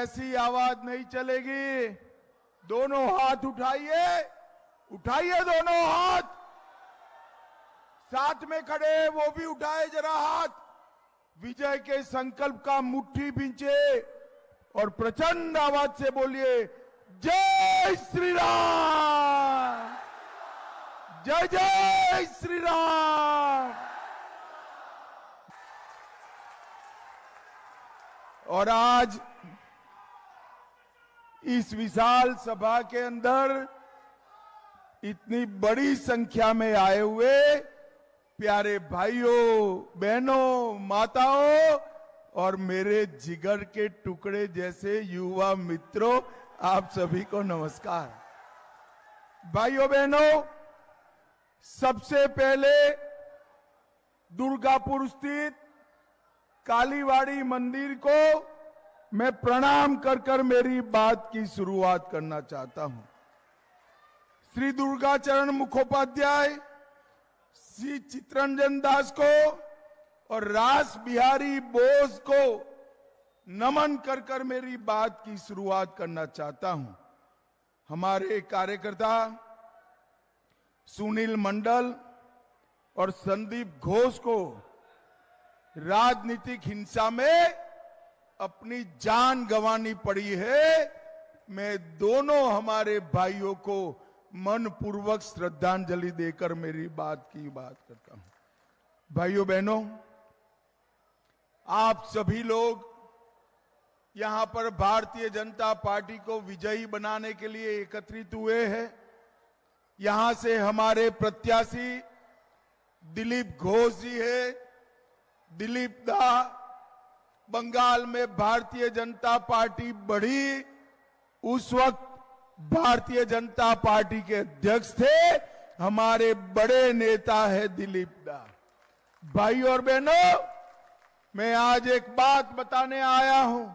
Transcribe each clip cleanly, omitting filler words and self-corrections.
ऐसी आवाज नहीं चलेगी। दोनों हाथ उठाइए, उठाइए दोनों हाथ। साथ में खड़े वो भी उठाए जरा हाथ। विजय के संकल्प का मुट्ठी भींचे और प्रचंड आवाज से बोलिए, जय श्री राम, जय जय श्री राम। और आज इस विशाल सभा के अंदर इतनी बड़ी संख्या में आए हुए प्यारे भाइयों, बहनों, माताओं और मेरे जिगर के टुकड़े जैसे युवा मित्रों, आप सभी को नमस्कार। भाइयों बहनों, सबसे पहले दुर्गापुर स्थित कालीवाड़ी मंदिर को मैं प्रणाम कर कर मेरी बात की शुरुआत करना चाहता हूं। श्री दुर्गाचरण मुखोपाध्याय, श्री चित्तरंजन दास को और रास बिहारी बोस को नमन कर कर मेरी बात की शुरुआत करना चाहता हूं। हमारे कार्यकर्ता सुनील मंडल और संदीप घोष को राजनीतिक हिंसा में अपनी जान गंवानी पड़ी है। मैं दोनों हमारे भाइयों को मनपूर्वक श्रद्धांजलि देकर मेरी बात करता हूं। भाइयों बहनों, आप सभी लोग यहां पर भारतीय जनता पार्टी को विजयी बनाने के लिए एकत्रित हुए हैं। यहां से हमारे प्रत्याशी दिलीप घोष जी है। दिलीप दा बंगाल में भारतीय जनता पार्टी बढ़ी, उस वक्त भारतीय जनता पार्टी के अध्यक्ष थे। हमारे बड़े नेता है दिलीप दा। भाई और बहनों, मैं आज एक बात बताने आया हूं।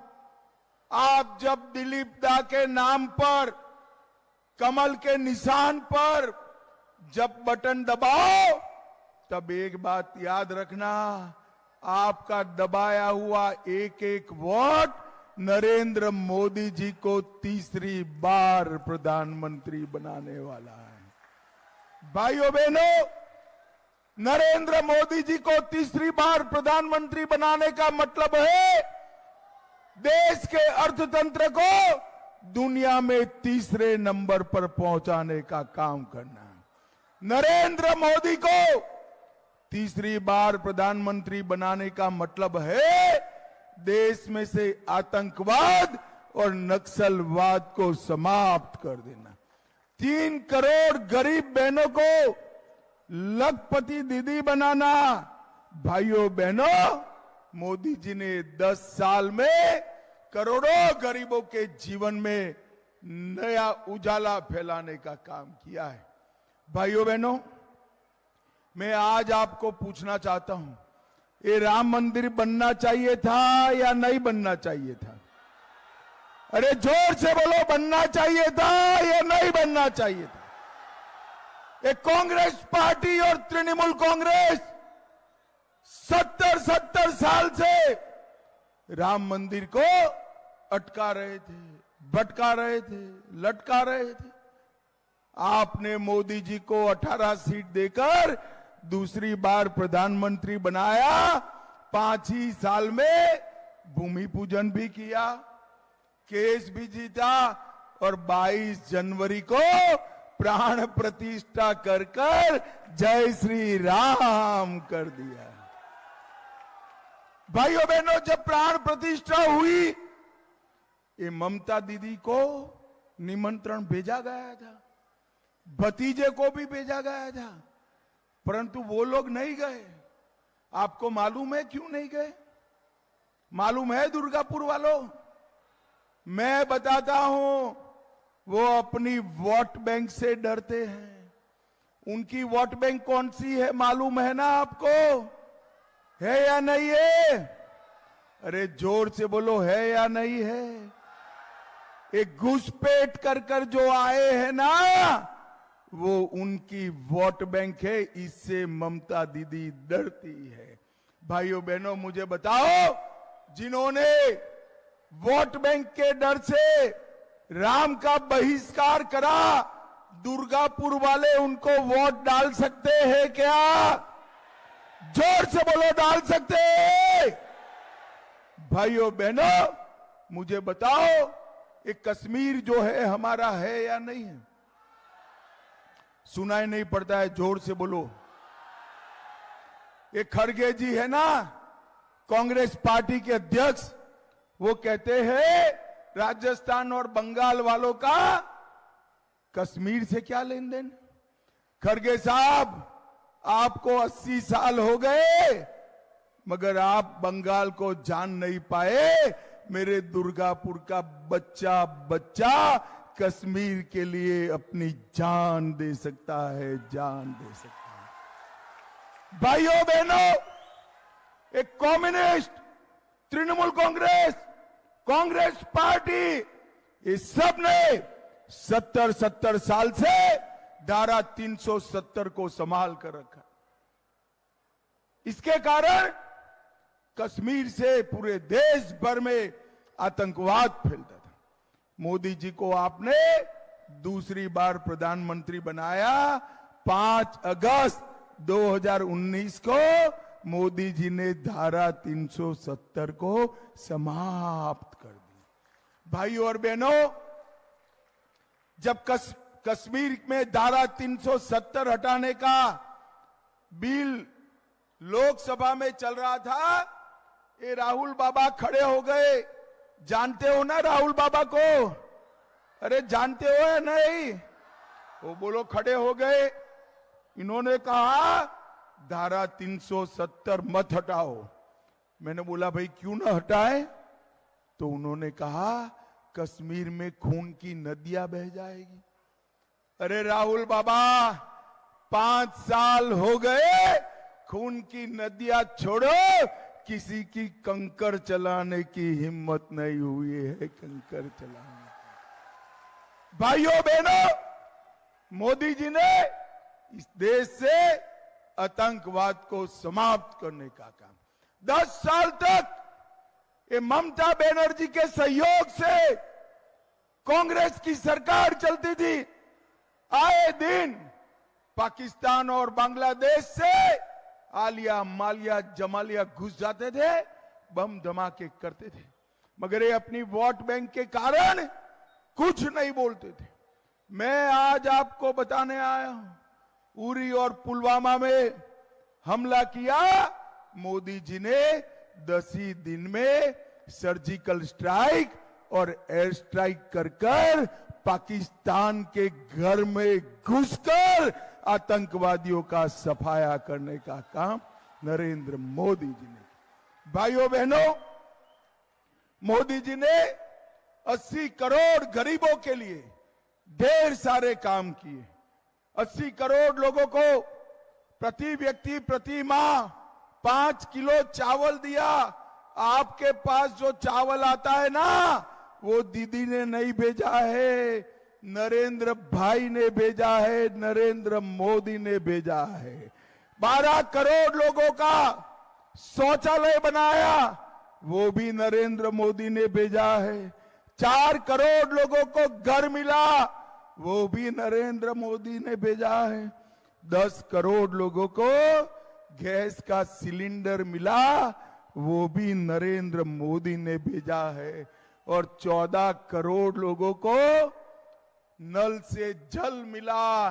आप जब दिलीप दा के नाम पर, कमल के निशान पर जब बटन दबाओ, तब एक बात याद रखना, आपका दबाया हुआ एक एक वोट नरेंद्र मोदी जी को तीसरी बार प्रधानमंत्री बनाने वाला है। भाइयों बहनों, नरेंद्र मोदी जी को तीसरी बार प्रधानमंत्री बनाने का मतलब है देश के अर्थतंत्र को दुनिया में तीसरे नंबर पर पहुंचाने का काम करना। नरेंद्र मोदी को तीसरी बार प्रधानमंत्री बनाने का मतलब है देश में से आतंकवाद और नक्सलवाद को समाप्त कर देना। 3 करोड़ गरीब बहनों को लखपति दीदी बनाना। भाइयों बहनों, मोदी जी ने 10 साल में करोड़ों गरीबों के जीवन में नया उजाला फैलाने का काम किया है। भाइयों बहनों, मैं आज आपको पूछना चाहता हूं, ये राम मंदिर बनना चाहिए था या नहीं बनना चाहिए था? अरे जोर से बोलो, बनना चाहिए था या नहीं बनना चाहिए था? एक कांग्रेस पार्टी और तृणमूल कांग्रेस 70 साल से राम मंदिर को अटका रहे थे, भटका रहे थे, लटका रहे थे। आपने मोदी जी को 18 सीट देकर दूसरी बार प्रधानमंत्री बनाया। 5 ही साल में भूमि पूजन भी किया, केस भी जीता और 22 जनवरी को प्राण प्रतिष्ठा कर कर जय श्री राम कर दिया। भाइयों बहनों, जब प्राण प्रतिष्ठा हुई, ये ममता दीदी को निमंत्रण भेजा गया था, भतीजे को भी भेजा गया था, परंतु वो लोग नहीं गए। आपको मालूम है क्यों नहीं गए? मालूम है दुर्गापुर वालों? मैं बताता हूं, वो अपनी वोट बैंक से डरते हैं। उनकी वोट बैंक कौन सी है मालूम है ना आपको? है या नहीं है? अरे जोर से बोलो, है या नहीं है? एक घुसपैठ कर कर जो आए हैं ना, वो उनकी वोट बैंक है। इससे ममता दीदी डरती है। भाइयों बहनों, मुझे बताओ, जिन्होंने वोट बैंक के डर से राम का बहिष्कार करा, दुर्गापुर वाले उनको वोट डाल सकते हैं क्या? जोर से बोलो, डाल सकते हैं? भाइयों बहनों, मुझे बताओ, ये कश्मीर जो है हमारा है या नहीं है? सुनाई नहीं पड़ता है, जोर से बोलो। ये खड़गे जी है ना, कांग्रेस पार्टी के अध्यक्ष, वो कहते हैं राजस्थान और बंगाल वालों का कश्मीर से क्या लेन देन। खड़गे साहब, आपको 80 साल हो गए, मगर आप बंगाल को जान नहीं पाए। मेरे दुर्गापुर का बच्चा बच्चा कश्मीर के लिए अपनी जान दे सकता है, जान दे सकता है। भाइयों बहनों, एक कम्युनिस्ट, तृणमूल कांग्रेस, कांग्रेस पार्टी, ये सब ने 70 साल से धारा 370 को संभाल कर रखा। इसके कारण कश्मीर से पूरे देश भर में आतंकवाद फैलता था। मोदी जी को आपने दूसरी बार प्रधानमंत्री बनाया। 5 अगस्त 2019 को मोदी जी ने धारा 370 को समाप्त कर दी। भाइयों और बहनों, जब कश्मीर में धारा 370 हटाने का बिल लोकसभा में चल रहा था, ये राहुल बाबा खड़े हो गए। जानते हो ना राहुल बाबा को? अरे जानते हो या नहीं? वो बोलो खड़े हो गए। इन्होंने कहा धारा 370 मत हटाओ। मैंने बोला भाई क्यों ना हटाए? तो उन्होंने कहा कश्मीर में खून की नदियां बह जाएगी। अरे राहुल बाबा, 5 साल हो गए, खून की नदियां छोड़ो, किसी की कंकर चलाने की हिम्मत नहीं हुई है, कंकर चलाने। भाइयों बहनों, मोदी जी ने इस देश से आतंकवाद को समाप्त करने का काम 10 साल तक ये ममता बनर्जी के सहयोग से कांग्रेस की सरकार चलती थी। आए दिन पाकिस्तान और बांग्लादेश से आलिया मालिया जमालिया घुस जाते थे, बम धमाके करते थे, मगर ये अपनी वोट बैंक के कारण कुछ नहीं बोलते थे। मैं आज आपको बताने आया हूं, उरी और पुलवामा में हमला किया, मोदी जी ने 10 ही दिन में सर्जिकल स्ट्राइक और एयर स्ट्राइक कर पाकिस्तान के घर में घुसकर आतंकवादियों का सफाया करने का काम नरेंद्र मोदी जी ने। भाइयों बहनों, मोदी जी ने 80 करोड़ गरीबों के लिए ढेर सारे काम किए। 80 करोड़ लोगों को प्रति व्यक्ति प्रति माह 5 किलो चावल दिया। आपके पास जो चावल आता है ना, वो दीदी ने नहीं भेजा है, नरेंद्र भाई ने भेजा है, नरेंद्र मोदी ने भेजा है। 12 करोड़ लोगों का शौचालय बनाया, वो भी नरेंद्र मोदी ने भेजा है। 4 करोड़ लोगों को घर मिला, वो भी नरेंद्र मोदी ने भेजा है। 10 करोड़ लोगों को गैस का सिलेंडर मिला, वो भी नरेंद्र मोदी ने भेजा है। और 14 करोड़ लोगों को नल से जल मिला,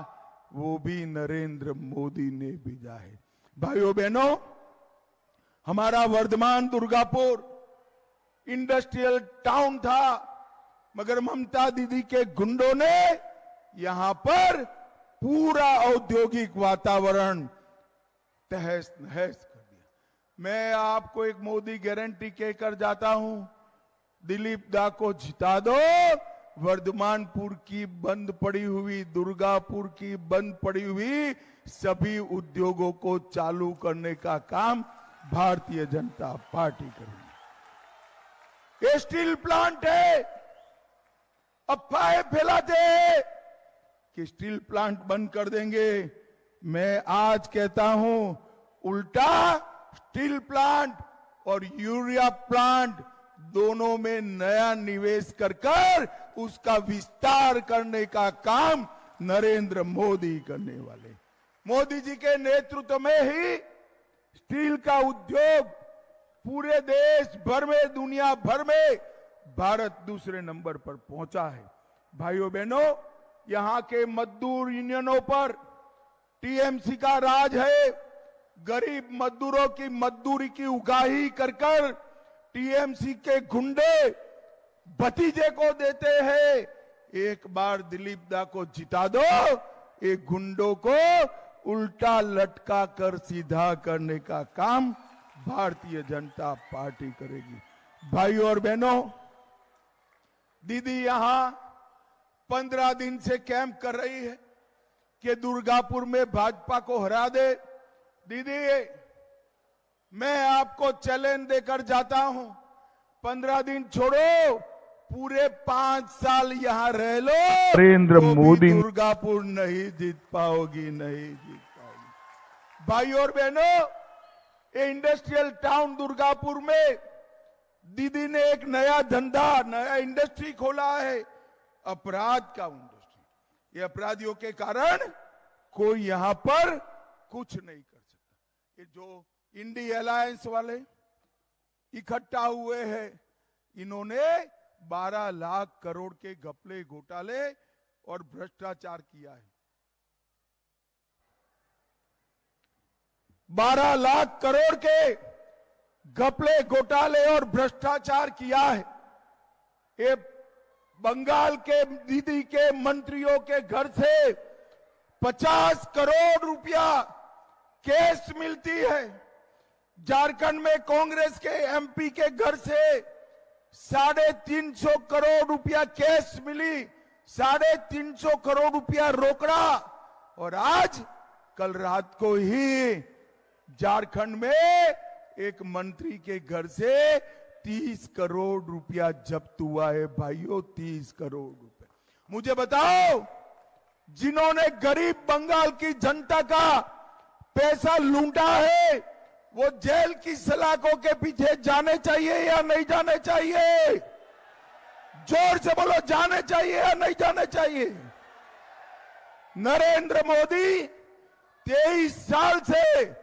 वो भी नरेंद्र मोदी ने भेजा है। भाइयों बहनों, हमारा वर्धमान दुर्गापुर इंडस्ट्रियल टाउन था, मगर ममता दीदी के गुंडों ने यहां पर पूरा औद्योगिक वातावरण तहस नहस कर दिया। मैं आपको एक मोदी गारंटी कहकर जाता हूं, दिलीप दा को जिता दो, वर्धमानपुर की बंद पड़ी हुई, दुर्गापुर की बंद पड़ी हुई सभी उद्योगों को चालू करने का काम भारतीय जनता पार्टी करेगी। ये स्टील प्लांट है, अफवाहें फैलाते हैं कि स्टील प्लांट बंद कर देंगे। मैं आज कहता हूं, उल्टा स्टील प्लांट और यूरिया प्लांट दोनों में नया निवेश कर उसका विस्तार करने का काम नरेंद्र मोदी करने वाले। मोदी जी के नेतृत्व में ही स्टील का उद्योग पूरे देश भर में, दुनिया भर में भारत दूसरे नंबर पर पहुंचा है। भाइयों बहनों, यहां के मजदूर यूनियनों पर टीएमसी का राज है। गरीब मजदूरों की मजदूरी की उगाही कर टीएमसी के गुंडे भतीजे को देते हैं। एक बार दिलीप दा को जिता दो, एक गुंडों को उल्टा लटका कर सीधा करने का काम भारतीय जनता पार्टी करेगी। भाइयों और बहनों, दीदी यहां 15 दिन से कैंप कर रही है कि दुर्गापुर में भाजपा को हरा दे। दीदी, मैं आपको चैलेंज देकर जाता हूं, 15 दिन छोड़ो, पूरे 5 साल यहां रह लो, नरेंद्र मोदी दुर्गापुर नहीं जीत पाओगी, नहीं जीत पाओगी। भाई और बहनों, ये इंडस्ट्रियल टाउन दुर्गापुर में दीदी ने एक नया धंधा, नया इंडस्ट्री खोला है, अपराध का इंडस्ट्री। ये अपराधियों के कारण कोई यहां पर कुछ नहीं कर सकता। ये जो इंडी अलायंस वाले इकट्ठा हुए हैं, इन्होंने 12 लाख करोड़ के घपले घोटाले और भ्रष्टाचार किया है। 12 लाख करोड़ के घपले घोटाले और भ्रष्टाचार किया है। ये बंगाल के दीदी के मंत्रियों के घर से 50 करोड़ रुपया कैश मिलती है। झारखंड में कांग्रेस के एमपी के घर से 350 करोड़ रुपया कैश मिली, 350 करोड़ रुपया रोकड़ा। और आज कल रात को ही झारखंड में एक मंत्री के घर से 30 करोड़ रुपया जब्त हुआ है। भाइयों, 30 करोड़ रुपए। मुझे बताओ, जिन्होंने गरीब बंगाल की जनता का पैसा लूटा है, वो जेल की सलाखों के पीछे जाने चाहिए या नहीं जाने चाहिए? जोर से बोलो, जाने चाहिए या नहीं जाने चाहिए? नरेंद्र मोदी 23 साल से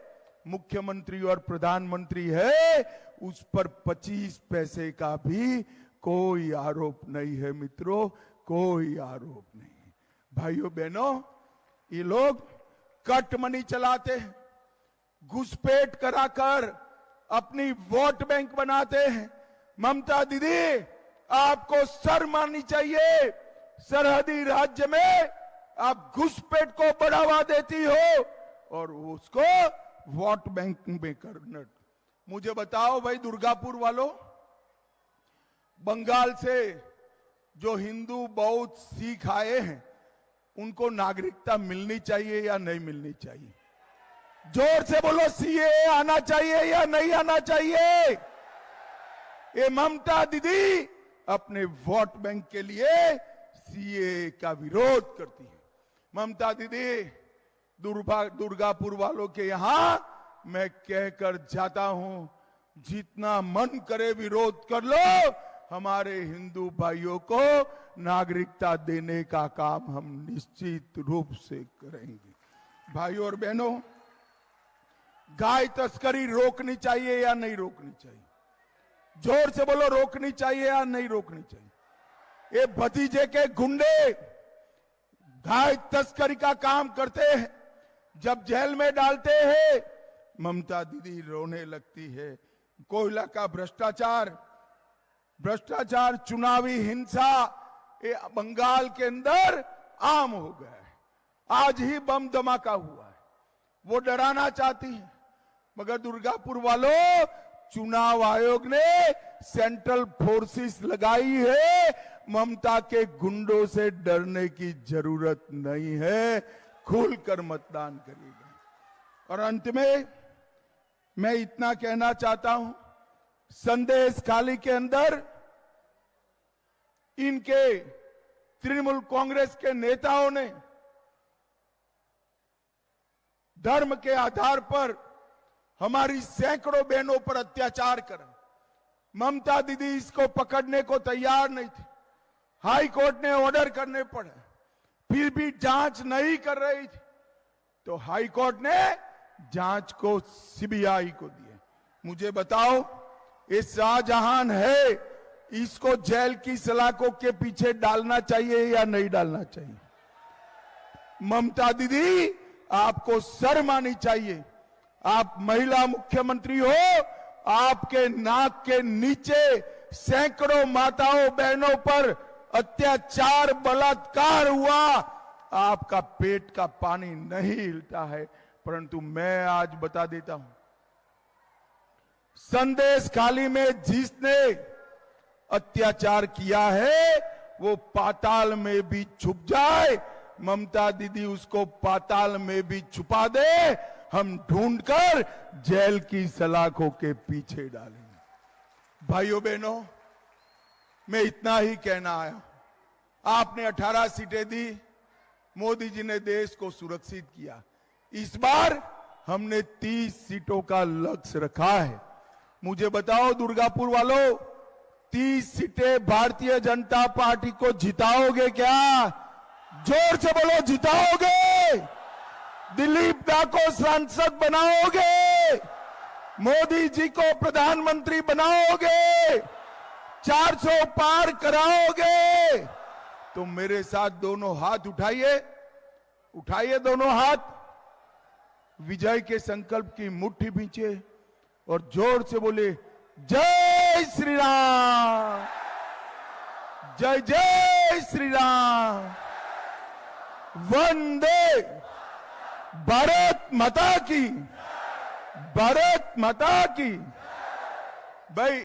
मुख्यमंत्री और प्रधानमंत्री है, उस पर 25 पैसे का भी कोई आरोप नहीं है मित्रों, कोई आरोप नहीं। भाइयों बहनों, ये लोग कट मनी चलाते हैं, घुसपैठ कराकर अपनी वोट बैंक बनाते हैं। ममता दीदी, आपको शर्म आनी चाहिए। सरहदी राज्य में आप घुसपैठ को बढ़ावा देती हो और उसको वोट बैंक में करना। मुझे बताओ भाई दुर्गापुर वालों, बंगाल से जो हिंदू बौद्ध सिख आए हैं, उनको नागरिकता मिलनी चाहिए या नहीं मिलनी चाहिए? जोर से बोलो, सीएए आना चाहिए या नहीं आना चाहिए? ये ममता दीदी अपने वोट बैंक के लिए सीएए का विरोध करती है। ममता दीदी, दुर्गापुर वालों के यहां मैं कहकर जाता हूं, जितना मन करे विरोध कर लो, हमारे हिंदू भाइयों को नागरिकता देने का काम हम निश्चित रूप से करेंगे। भाइयों और बहनों, गाय तस्करी रोकनी चाहिए या नहीं रोकनी चाहिए? जोर से बोलो, रोकनी चाहिए या नहीं रोकनी चाहिए? ये भतीजे के गुंडे गाय तस्करी का काम करते हैं, जब जेल में डालते हैं ममता दीदी रोने लगती है। कोयला का भ्रष्टाचार, चुनावी हिंसा, ये बंगाल के अंदर आम हो गया है। आज ही बम धमाका हुआ है, वो डराना चाहती है, मगर दुर्गापुर वालों, चुनाव आयोग ने सेंट्रल फोर्सेस लगाई है। ममता के गुंडों से डरने की जरूरत नहीं है, खुलकर मतदान करिएगा। और अंत में मैं इतना कहना चाहता हूं, संदेश खाली के अंदर इनके तृणमूल कांग्रेस के नेताओं ने धर्म के आधार पर हमारी सैकड़ों बहनों पर अत्याचार करा। ममता दीदी इसको पकड़ने को तैयार नहीं थी। हाई कोर्ट ने ऑर्डर करने पड़े, फिर भी जांच नहीं कर रही थी, तो हाई कोर्ट ने जांच को सीबीआई को दिया। मुझे बताओ, ये शाहजहां है, इसको जेल की सलाखों के पीछे डालना चाहिए या नहीं डालना चाहिए? ममता दीदी, आपको शर्म आनी चाहिए। आप महिला मुख्यमंत्री हो, आपके नाक के नीचे सैकड़ों माताओं बहनों पर अत्याचार बलात्कार हुआ, आपका पेट का पानी नहीं हिलता है। परंतु मैं आज बता देता हूं, संदेश खाली में जिसने अत्याचार किया है वो पाताल में भी छुप जाए, ममता दीदी उसको पाताल में भी छुपा दे, हम ढूंढकर जेल की सलाखों के पीछे डालेंगे। भाइयों बहनों, मैं इतना ही कहना आया। आपने 18 सीटें दी, मोदी जी ने देश को सुरक्षित किया। इस बार हमने 30 सीटों का लक्ष्य रखा है। मुझे बताओ दुर्गापुर वालों, 30 सीटें भारतीय जनता पार्टी को जिताओगे क्या? जोर से बोलो, जिताओगे? दिलीप दा को सांसद बनाओगे? मोदी जी को प्रधानमंत्री बनाओगे? 400 पार कराओगे? तो मेरे साथ दोनों हाथ उठाइए, उठाइए दोनों हाथ, विजय के संकल्प की मुट्ठी भींचे और जोर से बोले, जय श्री राम, जय जय श्री राम, वंदे भारत माता की, भारत माता की। भाई